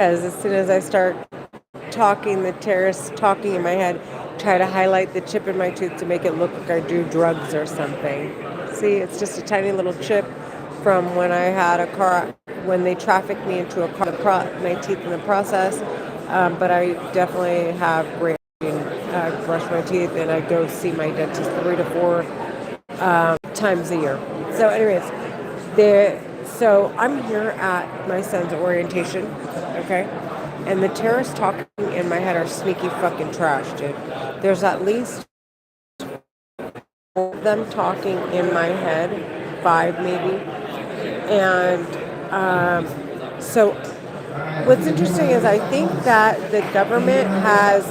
as soon as I start talking, the terrorists talking in my head, try to highlight the chip in my tooth to make it look like I do drugs or something. See, it's just a tiny little chip from when I had a car, when they trafficked me into a car, my teeth in the process. But I definitely have great brush my teeth, and I go see my dentist 3 to 4 times a year. So, anyways, so I'm here at my son's orientation, okay? And the terrorists talking in my head are sneaky fucking trash, dude. There's at least them talking in my head, 5 maybe. And so what's interesting is I think that the government has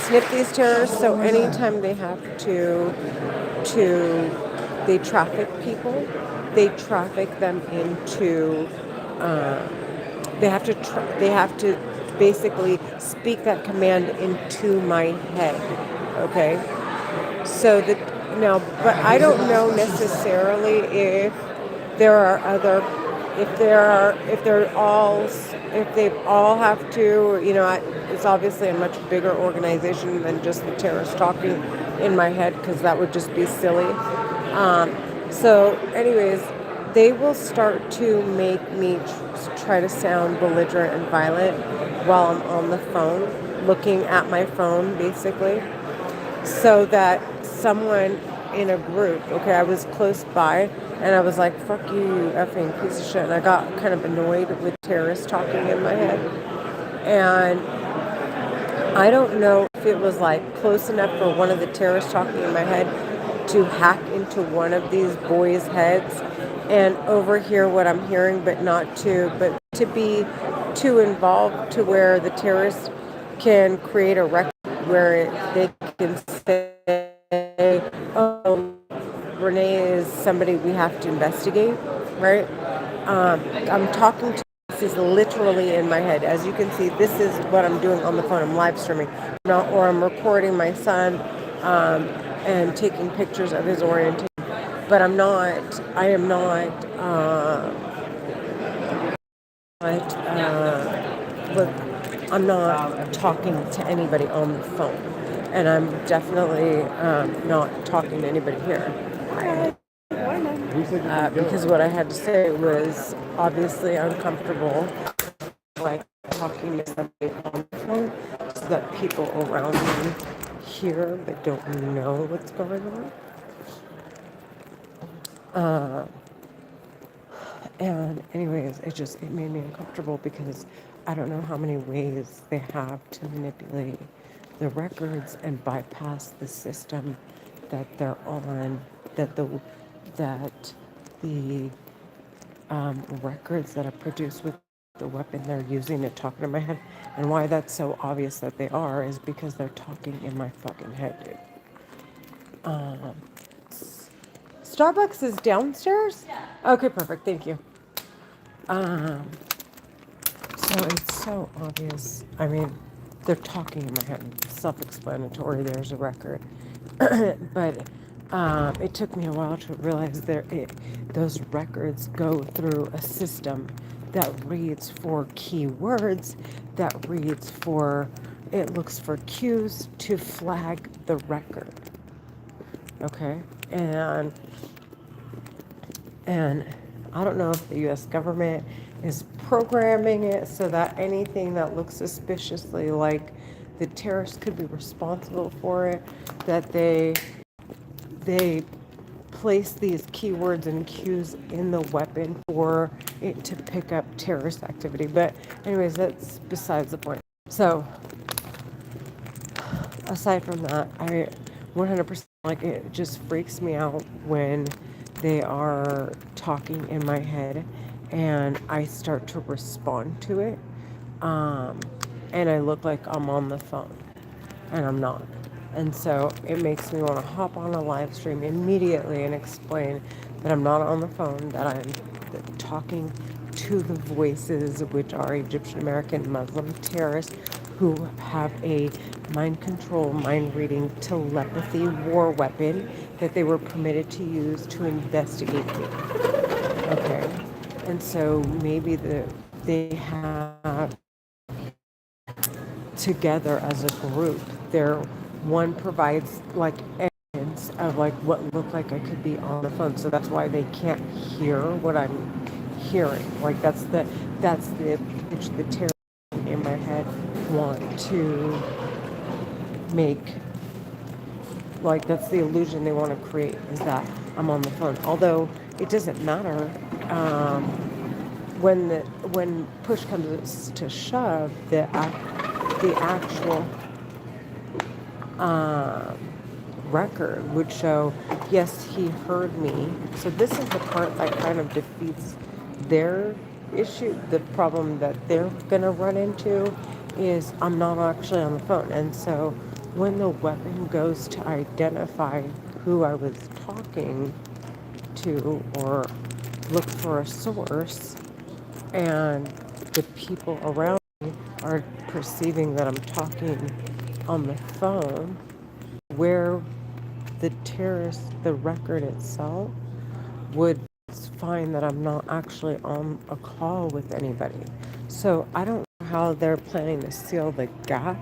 sniffed these terrorists, so anytime they have they traffic people, they traffic them into, they have to basically speak that command into my head, okay? So that now, but I don't know necessarily if there are other, if they all have to, it's obviously a much bigger organization than just the terrorists talking in my head, because that would just be silly. So, anyways, they will start to make me try to sound belligerent and violent while I'm on the phone, looking at my phone, basically, so that someone in a group, okay, I was close by, and I was like, fuck you, you effing piece of shit. And I got kind of annoyed with terrorists talking in my head. And I don't know if it was like close enough for one of the terrorists talking in my head to hack into one of these boys' heads and overhear what I'm hearing, but to be too involved to where the terrorists can create a record where they can say, oh, Renee is somebody we have to investigate, right? I'm talking to, this is literally in my head. As you can see, this is what I'm doing on the phone. I'm live streaming, or I'm recording my son and taking pictures of his orientation. But I am not, look, I'm not talking to anybody on the phone. And I'm definitely not talking to anybody here. Because what I had to say was obviously uncomfortable, like talking to somebody on the phone, so that people around me hear but don't know what's going on. And anyways, it made me uncomfortable because I don't know how many ways they have to manipulate the records and bypass the system that they're on, that the records that are produced with the weapon they're using to talk in my head. And why that's so obvious that they are is because they're talking in my fucking head, dude. Starbucks is downstairs? Okay, perfect. Thank you. So it's so obvious. I mean, they're talking in my head. Self-explanatory. There's a record. But it took me a while to realize those records go through a system that reads for keywords, it looks for cues to flag the record. Okay? And I don't know if the U.S. government is programming it so that anything that looks suspiciously like the terrorists could be responsible for it, that they place these keywords and cues in the weapon for it to pick up terrorist activity. But anyways, that's besides the point. So aside from that, I 100% like it just freaks me out when they are talking in my head and I start to respond to it. And I look like I'm on the phone and I'm not. And so it makes me want to hop on a live stream immediately and explain that I'm not on the phone, that I'm talking to the voices, which are Egyptian American Muslim terrorists who have a mind control, mind reading, telepathy war weapon that they were permitted to use to investigate me. Okay. And so maybe they have together as a group. They're one provides like evidence of like what looked like I could be on the phone, so that's why they can't hear what I'm hearing. Like that's the pitch the terror in my head want to make. Like that's the illusion they want to create is that I'm on the phone. Although it doesn't matter. Um, when push comes to shove, the actual um, record would show, yes, he heard me. So this is the part that kind of defeats their issue. The problem that they're going to run into is I'm not actually on the phone. And so when the weapon goes to identify who I was talking to or look for a source, and the people around me are perceiving that I'm talking on the phone, where the terrorist, the record itself, would find that I'm not actually on a call with anybody. So I don't know how they're planning to seal the gap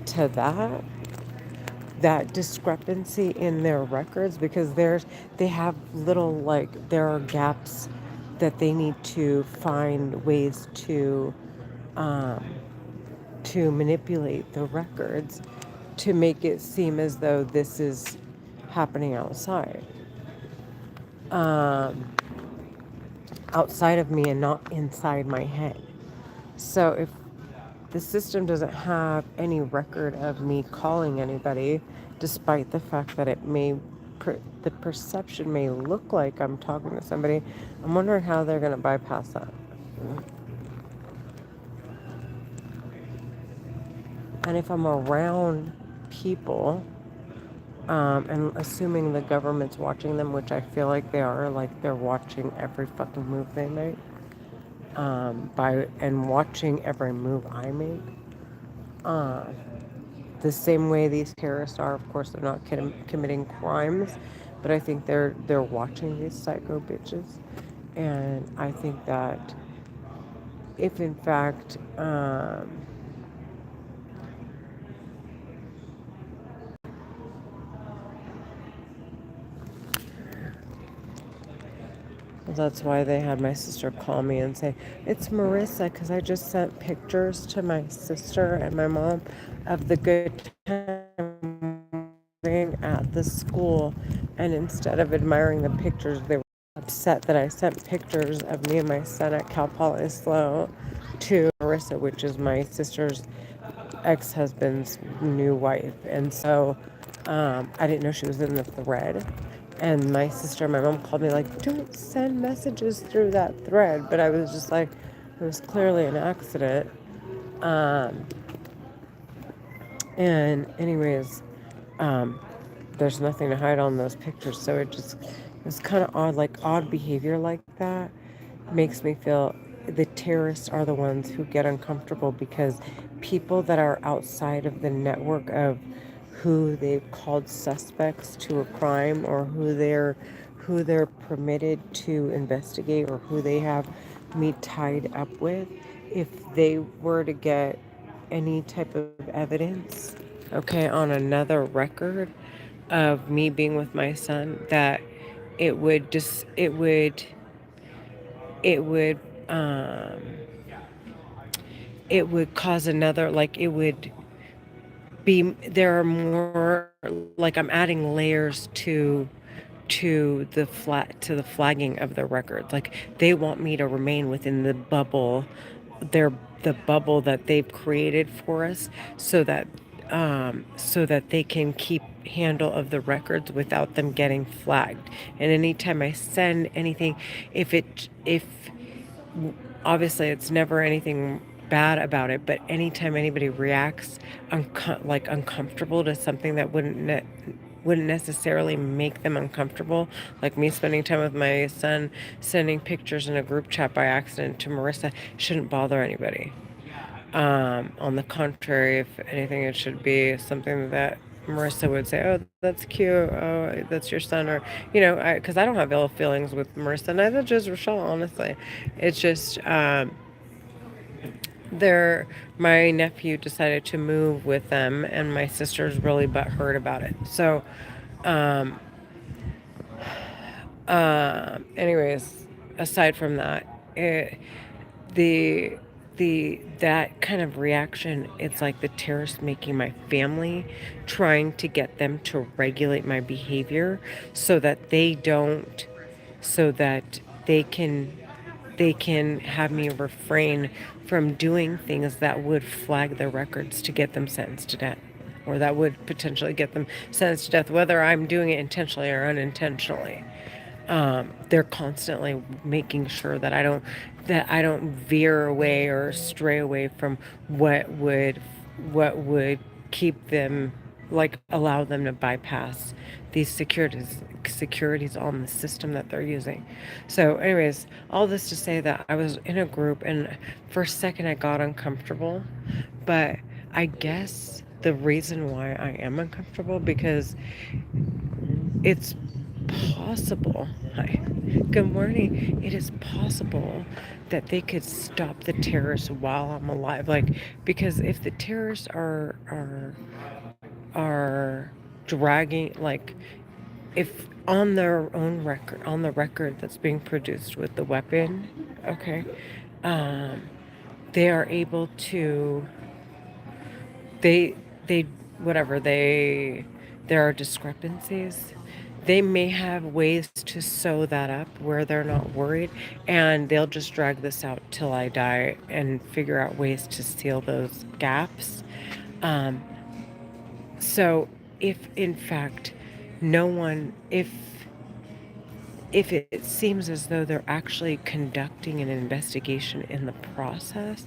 to that discrepancy in their records, because they have little, like, there are gaps that they need to find ways um, to manipulate the records to make it seem as though this is happening um, outside of me and not inside my head. So if the system doesn't have any record of me calling anybody, despite the fact that the perception may look like I'm talking to somebody, I'm wondering how they're going to bypass that. And if I'm around people, and assuming the government's watching them, which I feel like they are, like they're watching every fucking move they make, and watching every move I make. Uh, the same way these terrorists are, of course, they're not committing crimes, but I think they're watching these psycho bitches, and I think that if in fact that's why they had my sister call me and say, it's Marissa, because I just sent pictures to my sister and my mom of the good time at the school. And instead of admiring the pictures, they were upset that I sent pictures of me and my son at Cal Poly Slow to Marissa, which is my sister's ex-husband's new wife. And so I didn't know she was in the thread. And my sister and my mom called me like, don't send messages through that thread. But I was just like, it was clearly an accident. Um, and anyways, um, there's nothing to hide on those pictures. So it was kind of odd, like odd behavior like that makes me feel the terrorists are the ones who get uncomfortable, because people that are outside of the network of who they've called suspects to a crime, or who they're permitted to investigate, or who they have me tied up with, if they were to get any type of evidence, okay, on another record of me being with my son, that it would just it would um it would cause another, like it would be, there are more, like I'm adding layers to the flagging of the records. Like they want me to remain within the bubble, their the bubble that they've created for us, so that they can keep handle of the records without them getting flagged. And anytime I send anything, if obviously it's never anything bad about it, but anytime anybody reacts like uncomfortable to something that wouldn't necessarily make them uncomfortable, like me spending time with my son, sending pictures in a group chat by accident to Marissa, shouldn't bother anybody. On the contrary, if anything, it should be something that Marissa would say, "Oh, that's cute. Oh, that's your son," or because I don't have ill feelings with Marissa, neither does Rochelle. Honestly, it's just they're my nephew decided to move with them, and my sister's really butthurt about it. So, um, anyways, aside from that, the that kind of reaction, it's like the terrorists making my family, trying to get them to regulate my behavior so that they don't, so that they can they can have me refrain from doing things that would flag their records to get them sentenced to death, or that would potentially get them sentenced to death, whether I'm doing it intentionally or unintentionally. They're constantly making sure that I don't veer away or stray away from what would keep them, like allow them to bypass these securities on the system that they're using. So anyways, all this to say that I was in a group, and for a second I got uncomfortable, but I guess the reason why I am uncomfortable because it's possible. Hi. Good morning. It is possible that they could stop the terrorists while I'm alive. Like, because if the terrorists are dragging, like, if on their own record, on the record that's being produced with the weapon, okay, um, they are able to, they they whatever they there are discrepancies, they may have ways to sew that up where they're not worried, and they'll just drag this out till I die and figure out ways to seal those gaps. um, so if in fact no one if it seems as though they're actually conducting an investigation in the process,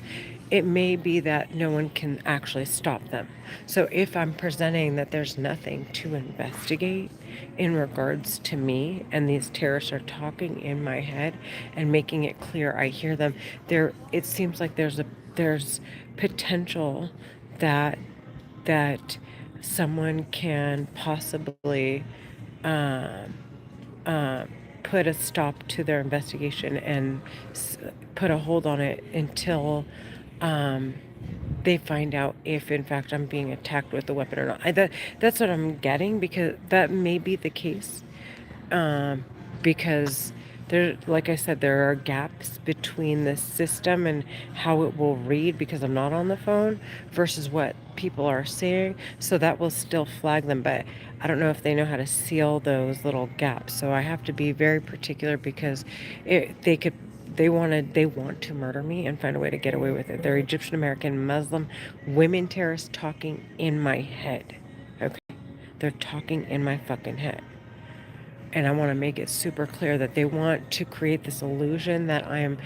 it may be that no one can actually stop them. So if I'm presenting that there's nothing to investigate in regards to me, and these terrorists are talking in my head and making it clear I hear them, there it seems like there's potential that that someone can possibly um, uh, put a stop to their investigation and put a hold on it until um, they find out if, in fact, I'm being attacked with a weapon or not. That's what I'm getting, because that may be the case. Um, because there, like I said, there are gaps between the system and how it will read, because I'm not on the phone, versus what people are saying. So that will still flag them, but I don't know if they know how to seal those little gaps. So I have to be very particular, because they could, they want to murder me and find a way to get away with it. They're Egyptian American Muslim women terrorists talking in my head. Okay, they're talking in my fucking head. And I want to make it super clear that they want to create this illusion that I am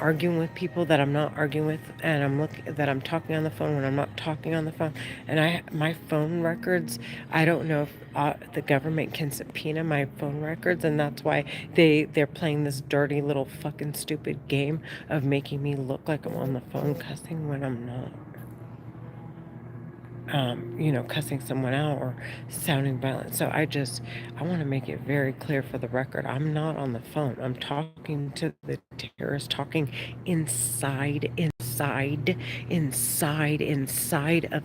arguing with people that I'm not arguing with, and that I'm talking on the phone when I'm not talking on the phone. And my phone records, I don't know if the government can subpoena my phone records, and that's why they're playing this dirty little fucking stupid game of making me look like I'm on the phone cussing when I'm not. Cussing someone out or sounding violent. So I want to make it very clear for the record. I'm not on the phone. I'm talking to the terrorist, talking inside of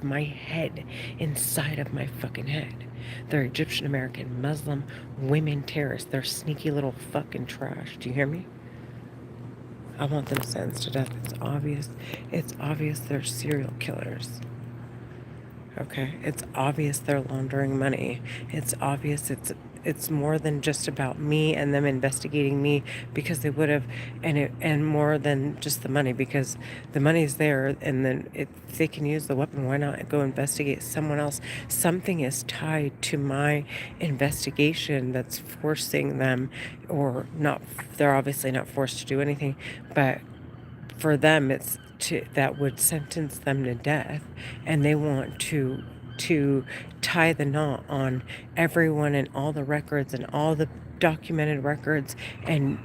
my head, inside of my fucking head. They're Egyptian American Muslim women terrorists. They're sneaky little fucking trash. Do you hear me? I want them sentenced to death. It's obvious. It's obvious they're serial killers. Okay, it's obvious they're laundering money. It's obvious it's more than just about me and them investigating me, because they would have, and more than just the money, because the money's there, and then if they can use the weapon, why not go investigate someone else? Something is tied to my investigation that's forcing them, or not. They're obviously not forced to do anything, but for them it's that would sentence them to death, and they want to tie the knot on everyone and all the records and all the documented records and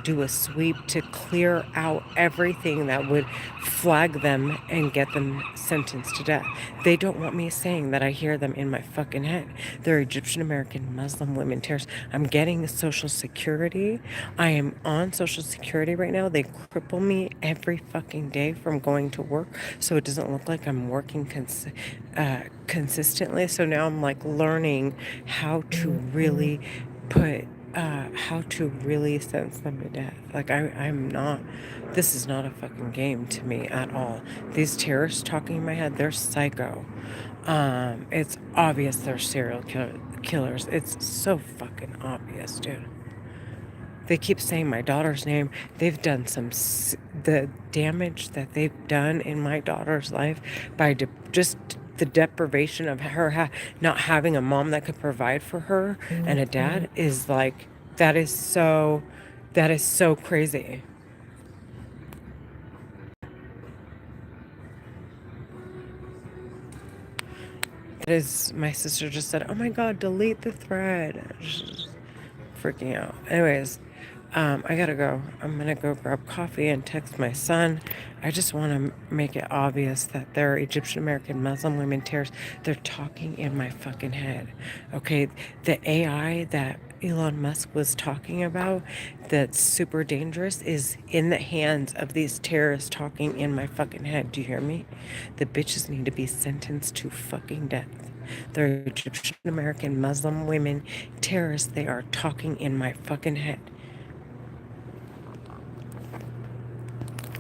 do a sweep to clear out everything that would flag them and get them sentenced to death. They don't want me saying that I hear them in my fucking head. They're Egyptian American Muslim women terrorists. I'm getting Social Security. I am on Social Security right now. They cripple me every fucking day from going to work, so it doesn't look like I'm working consistently. So now I'm like learning how to really how to really sentence them to death. Like I'm not. This is not a fucking game to me at all. These terrorists talking in my head, they're psycho. It's obvious they're killers. It's so fucking obvious, dude. They keep saying my daughter's name. They've done the damage that they've done in my daughter's life by just the deprivation of her not having a mom that could provide for her and a dad is like, that is so crazy. That is, my sister just said, oh my God, delete the thread. She's freaking out. Anyways, I gotta go. I'm gonna go grab coffee and text my son. I just want to make it obvious that they're Egyptian American Muslim women terrorists. They're talking in my fucking head. Okay, the AI that Elon Musk was talking about that's super dangerous is in the hands of these terrorists talking in my fucking head. Do you hear me? The bitches need to be sentenced to fucking death. They're Egyptian American Muslim women terrorists. They are talking in my fucking head.